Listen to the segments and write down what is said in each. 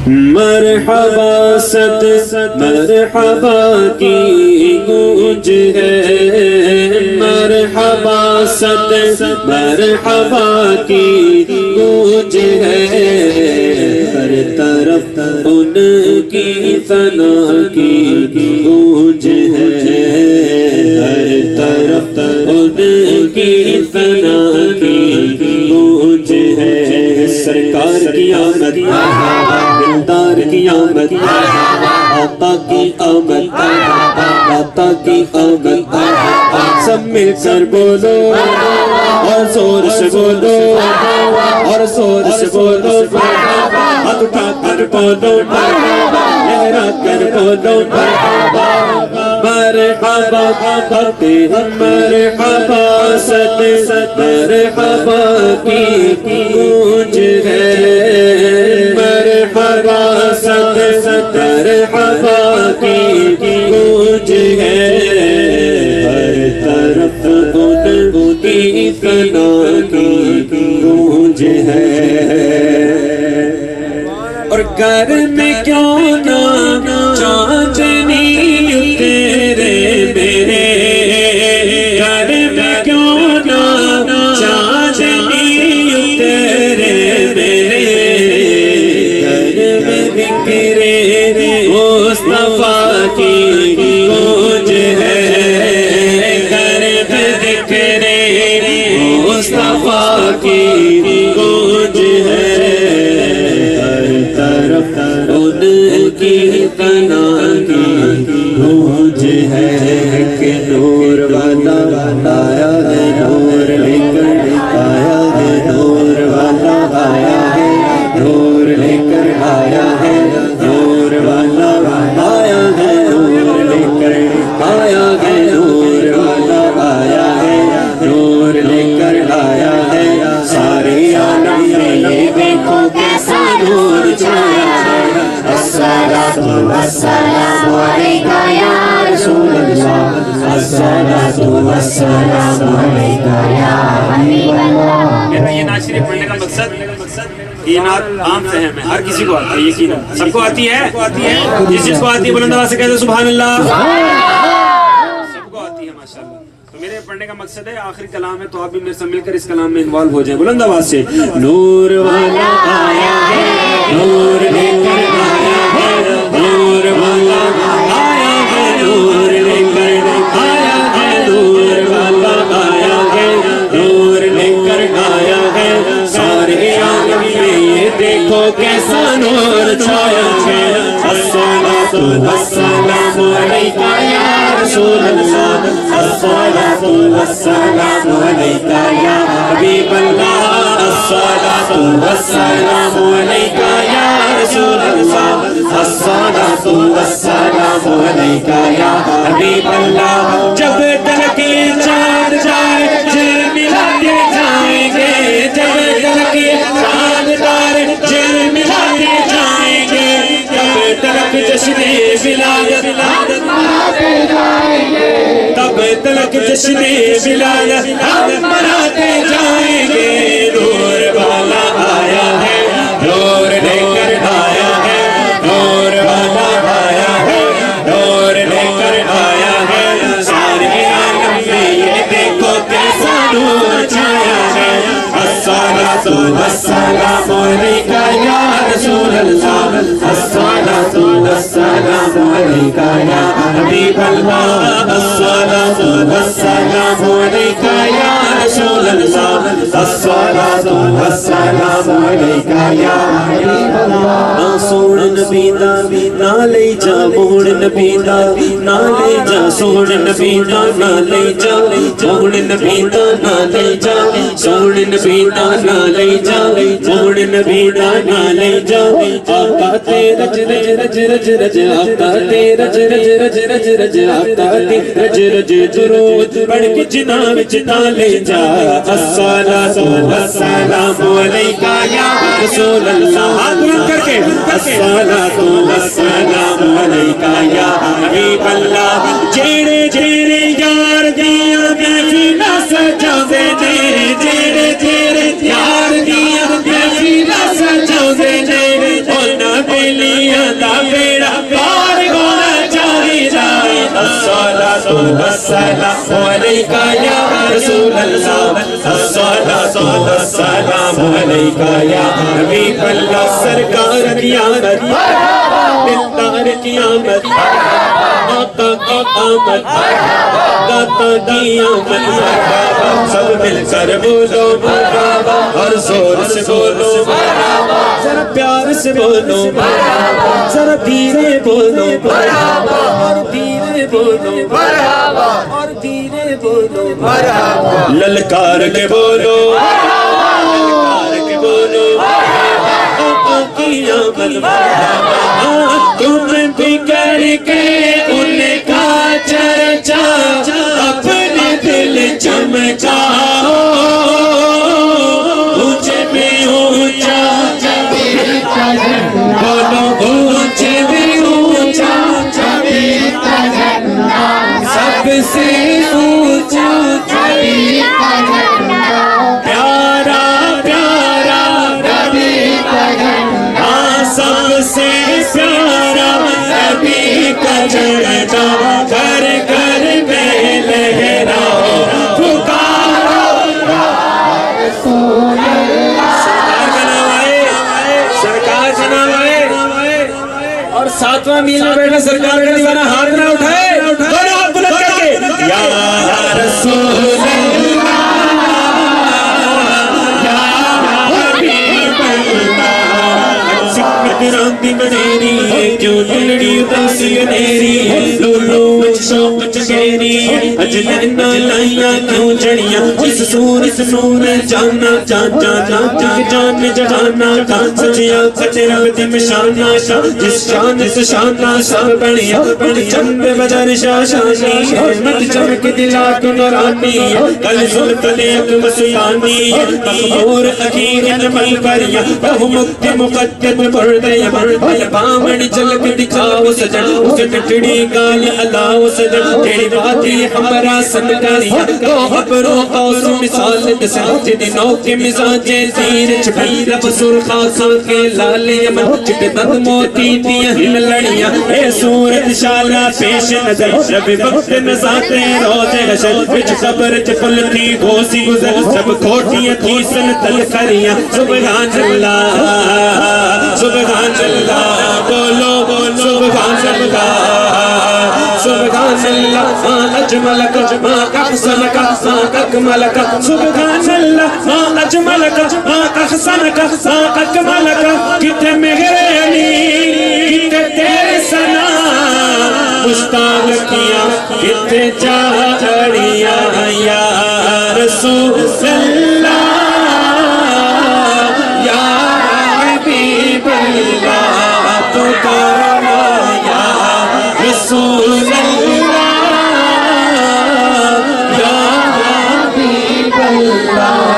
مرحبا صد مرحبا کی گونج ہے، مرحبا صد مرحبا کی گونج ہے، ہر طرف ان کی ثنا کی گونج ہے، ہر طرف ان کی ثنا کی گونج ہے، سرکار کی آمد، دلدار کی آمد، آقا کی آمد، داتا کی آمد، سب مل کر بولو اور زور سے بولو اور زور سے بولو، ہاتھ اٹھا کر بولو، لہرا کر بولو، مرحبا کرتے ہیں، مرحبا صد مرحبا کی گونج ہے، مرحبا صد مرحبا کی گونج ہے، ہر طرف ان کی ثنا کی گونج ہے، اور گھر میں کیوں نہ چاندنی تیرے میرے، گھر میں کیوں نہ چاندنی تیرے میرے، گھر میں ذکر مصطفیٰ کی گونج ہے، گھر میں ذکر مصطفیٰ کی گونج ہے، ہر طرف ان کی ثنا کی گونج ہے، کہ نور والا آیا ہے، نور لے کر آیا ہے، نور والا آیا ہے، نور لے کر آیا ہے، نور والا آیا ہے، نور لے کر آیا ہے، نور والا آیا ہے، نور لے کر آیا ہے، سارے عالم میں یہ دیکھو کیسا نور چھایا ہے، الصلاۃ والسلام علیکہ یا رسول اللہ، الصلاۃ والسلام علیکہ یا حبیب اللہ۔ یہ نعت شریف پڑھنے کا مقصد، یہ نعت عام فہم ہے، ہر کسی کو آتی ہے، یقیناً سب کو آتی ہے، جس چیز کو آتی ہے بلند آواز سے کہتے ہیں سبحان اللہ، سب کو آتی ہے ماشاءاللہ۔ تو میرے پڑھنے کا مقصد ہے، آخری کلام ہے تو آپ بھی میرے سے مل کر اس کلام میں انوالو ہو جائیں، بلند آواز سے، نور والا آیا ہے، نور لے کر آیا ہے، نور والا آیا ہے، نور لے کر آیا ہے، نور والا آیا ہے، نور لے کر آیا ہے، سارے عالم میں یہ دیکھو کیسا نور چھایا ہے، الصلاۃ والسلام علیکہ یا رسول اللہ، الصلاۃ والسلام علیکہ یا حبیب اللہ، الصلاۃ والسلام علیکہ یا رسول اللہ، الصلاۃ والسلام علیکہ یا حبیب اللہ۔ جب تلک یہ چاند جائے جل ملاتے جائیں گے، جب تلک یہ چانددار جل ملاتے جائیں گے، تب تلک جشن ولادت مناتے جائیں گے، تب تلک جشن ولادت مناتے جائیں گے، نور والا آیا ہے، نور لے کر آیا ہے، نور والا آیا ہے، نور لے کر آیا ہے، سارے عالم میں یہ دیکھو کیسا نور چھایا ہے، الصلاۃ والسلام علیکہ یا رسول اللہ، الصلاۃ والسلام علیکہ یا حبیب اللہ، الصلاۃ والسلام علیکہ یا رسول اللہ، الصلاۃ والسلام علیکہ یا حبیب اللہ۔ نہ سوڑ نبی دا نہ لے جا، موڑ نبی دا نہ لے جا، سوڑ نبی دا نہ لے جا، موڑ نبی دا نہ لے جا، سوڑ نبی دا نہ لے جا، موڑ نبی دا نہ لے جا، آقا تے رج رج رج رج رج، آقا تے رج رج رج رج رج، آقا تے رج رج درود پڑھ کے جنا وچ نہ لے جا، الصلاۃ والسلام علیکہ یا رسول اللہ، ہاتھ بلند کر کے، الصلاۃ والسلام علیکہ یا حبیب اللہ۔ جیڑے جیڑے یار دیاں محفلاں سجاوے نے، جیڑے جیڑے یار دیاں محفلاں سجاوے نے، انہاں ویلے والسلام عليك يا رسول الله الصلاة والسلام عليك يا حبيب الله سرکار قیامت دلدار قیامت آقا کی آمد داتا کی آمد سب مل کر بولو اور زور سے بولو ذرا پیار سے بولو ذرا دھیرے بولو اور دھیرے بولو اور دھیرے بولو للکار کے بولو للکار کے بولو آقا کی آمد تم بکر کے ان کا چرچا اپنے دل چمکاؤ اونچے میں اونچا بولو اونچے میں اونچا سب سے اونچا پیارا پیارا ہاں سب سے پیارا نبی کا جھنڈا گھر گھر میں لہراؤ پکارو سرکار کا نام آئے اور 7واں میل میں بیٹھا سرکار کا دیوانہ ہاتھ نہ اٹھائے دونوں ہاتھ بلند کر کے یا رسول اللہ یا حبیب اللہ راندی منیری کیوں لڑی اداسی گنیری لولو شوق چگیری اجلینا لائیاں کیوں جڑیاں جس صورت نور جانا جان جہانا سچیاں سچے رب دی مشانہ جس شان سے شانہ سب بڑھیا چند بجر شاشانی مت چمک دلا کو نورانی کل سلطن ایک مسیانی مقبور اخیر نمل بریا بہو مکت مقدم بردیا بامن جلک دکھاؤ سجن اسے ٹٹڑی گال علاؤ سجن تیری باتی ہمارا سنگاریا تو حبروں قوس مثال دسن جدنوں کے مزاجیں زیر چھپی رب سرخا سن کے لال یمن چٹ دد موتی دیا ہن لڑیاں اے صورت شالہ پیش نظر رب وقت نزاتے روز حشر بچ قبر چپل تھی گھوسی گزر سب کھوٹیاں تھی سن تل کریاں سبحان اللہ سبحان اللہ بولو سبحان اللہ سبحان اللہ ما اجملک ما احسنک ما اکملک سبحان اللہ ما اجملک ما احسنک ما اکملک کتے مہربانی کتے تیرے ثنا مشتاق کیا کتے چاڑیا یا رسول اللہ یا حبیب اللہ پکارا یا رسول اللہ یا حبیب اللہ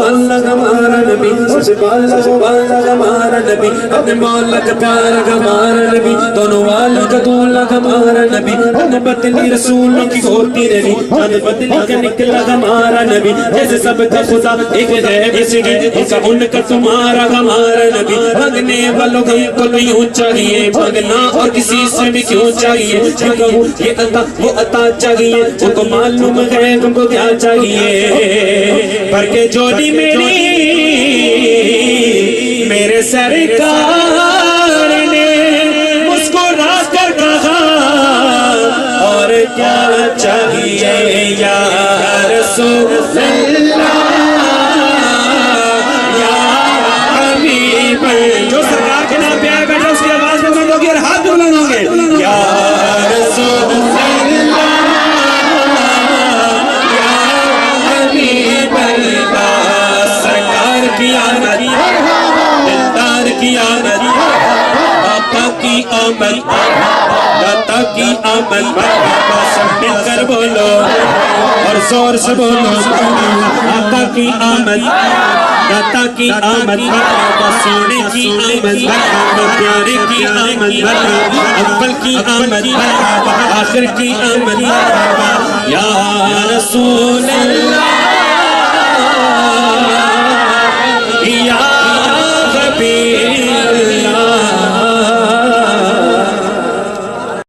اللہ ہمارا نبی اللہ ہمارا نبی اپنے مولا کا پیارا ہمارا نبی دونوں والوں کا دولا ہمارا نبی اپنے بدلی رسولوں کی ہوتی رہی اپنے بدلی کا نکلا ہمارا نبی جیسے سب کا خدا ایک ہے کسی کی ایسا ان کا تمہارا ہمارا نبی بھاگنے والوں ہم کو کیوں چاہیے بھاگنا اور کسی سے بھی کیوں چاہیے یہ عطا وہ عطا چاہیے ان کو معلوم ہے تم کو کیا چاہیے پر کے جوڑی میرے سرکار نے مسکرا کر کہا اور کیا چاہیے یا رسول اللہ یا حبیب اللہ جو سرکار کے نام پہ آئے بیٹھے اس کی آواز میں بند ہوگی اور ہاتھ بلند ہوں گے یا رسول اللہ یا حبیب اللہ سرکار کی آمد دلدار کی آمد آقا کی آمد داتا کی آمد سب مل کر بولو اور زور سے بولو آقا کی آمد داتا کی آمد سونے کی آمد پیارے کی آمد اول کی آمد آخر کی آمد یا رسول اللہ